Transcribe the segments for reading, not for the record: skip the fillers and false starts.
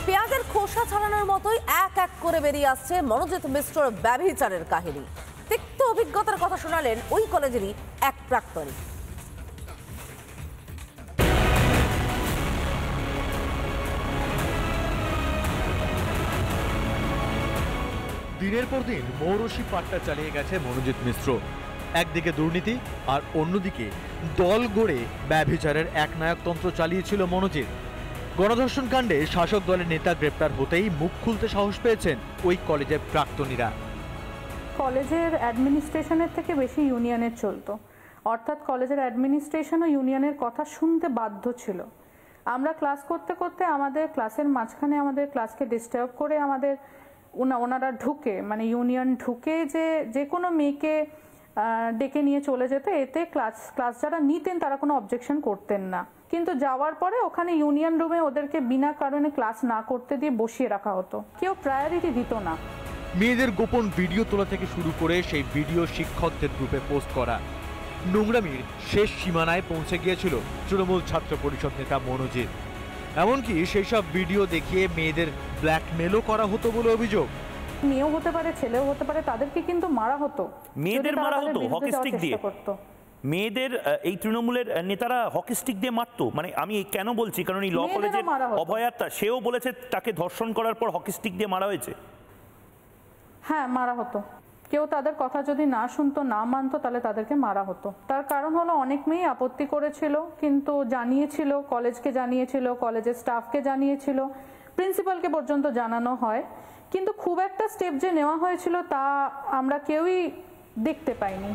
পেঁয়াজের খোসা ছাড়ানোর মতোই এক এক করে বেরিয়ে আসছে মনোজিৎ মিশ্রর ব্যভিচারের কাহিনী। তিক্ত অভিজ্ঞতার কথা শোনালেন ওই কলেজেরই এক প্রাক্তনী। দিনের পর দিন মৌরসি পাট্টা চালিয়ে গেছে মনোজিৎ মিশ্র। একদিকে দুর্নীতি আর অন্যদিকে দল গড়ে ব্যভিচারের একনায়কতন্ত্র চালিয়েছিল মনোজিৎ। গণধর্ষণ কাণ্ডে শাসক দলের নেতা গ্রেপ্তার হতেই মুখ খুলতে সাহস পেয়েছেন ওই কলেজের প্রাক্তনীরা। কলেজের অ্যাডমিনিস্ট্রেশনের থেকে বেশি ইউনিয়নের চলতো, অর্থাৎ কলেজের অ্যাডমিনিস্ট্রেশনও ইউনিয়নের কথা শুনতে বাধ্য ছিল। আমরা ক্লাস করতে করতে আমাদের ক্লাসের মাঝখানে আমাদের ক্লাসকে ডিস্টার্ব করে আমাদের ওনারা ঢুকে মানে ইউনিয়ন ঢুকে যে কোনো মেয়েকে ডেকে নিয়ে চলে যেত। এতে ক্লাস যারা নিতেন তারা কোনো অবজেকশন করতেন না, কিন্তু যাওয়ার পরে ওখানে ইউনিয়ন রুমে ওদেরকে বিনা কারণে ক্লাস না করতে দিয়ে বসিয়ে রাখা হতো, কেউ প্রায়োরিটি দিত না। মেয়েদের গোপন ভিডিও তোলা থেকে শুরু করে সেই ভিডিও শিক্ষকদের গ্রুপে পোস্ট করা, নোংরামির শেষ সীমানায় পৌঁছে গিয়েছিল তৃণমূল ছাত্র পরিষদ নেতা মনোজিৎ। এমনকি সেই সব ভিডিও দেখিয়ে মেয়েদের ব্ল্যাকমেলও করা হতো বলে অভিযোগ। মেয়েও হতে পারে, ছেলেও হতে পারে, তাদেরকে কিন্তু মারা হতো। মেয়েদের মারা হতো হকি স্টিক দিয়ে। মেয়েদের এই তৃণমূলের নেতারা হকি স্টিক দিয়ে মারতো। মানে আমি কেন বলছি, কারণ এই ল কলেজের অভয়াত্মা, সেও বলেছে তাকে ধর্ষণ করার পর হকি স্টিক দিয়ে মারা হয়েছে। হ্যাঁ, মারা হতো। কেউ তাদের কথা যদি না শুনতো, না মানতো, তাহলে তাদেরকে মারা হতো। তার কারণ হলো অনেক মেয়ে আপত্তি করেছিল, কিন্তু জানিয়েছিল, কলেজকে জানিয়েছিল, কলেজের স্টাফকে জানিয়েছিল, প্রিন্সিপালকে পর্যন্ত জানানো হয়, কিন্তু খুব একটা স্টেপ যে নেওয়া হয়েছিল তা আমরা কেউই দেখতে পাইনি।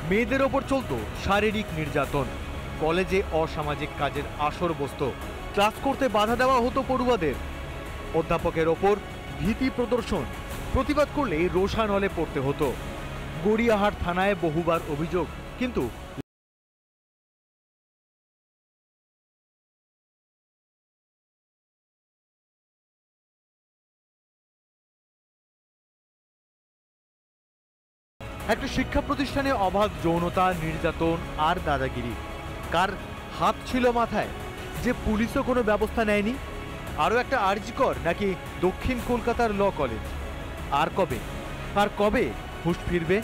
মেয়েদের ওপর চলতো শারীরিক নির্যাতন, কলেজে অসামাজিক কাজের আসর বসত, ক্লাস করতে বাধা দেওয়া হতো পড়ুয়াদের, অধ্যাপকের ওপর ভীতি প্রদর্শন, প্রতিবাদ করলে রোষান হলে পড়তে হতো। গড়িয়াহাট থানায় বহুবার অভিযোগ, কিন্তু একটা শিক্ষা প্রতিষ্ঠানে অবাধ যৌনতা, নির্যাতন আর দাদাগিরি। কার হাত ছিল মাথায় যে পুলিশও কোনো ব্যবস্থা নেয়নি? আরও একটা আরজিকর নাকি দক্ষিণ কলকাতার ল কলেজ? আর কবে হুঁশ ফিরবে?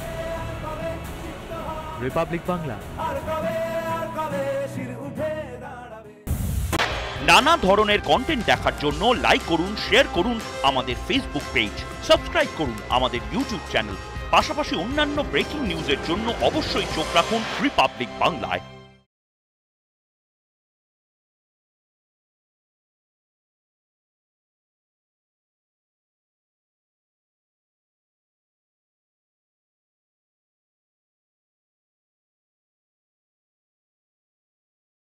রিপাবলিক বাংলা। নানা ধরনের কন্টেন্ট দেখার জন্য লাইক করুন, শেয়ার করুন আমাদের ফেসবুক পেজ, সাবস্ক্রাইব করুন আমাদের ইউটিউব চ্যানেল। পাশাপাশি অন্যান্য ব্রেকিং নিউজের জন্য অবশ্যই চোখ রাখুন রিপাবলিক বাংলায়।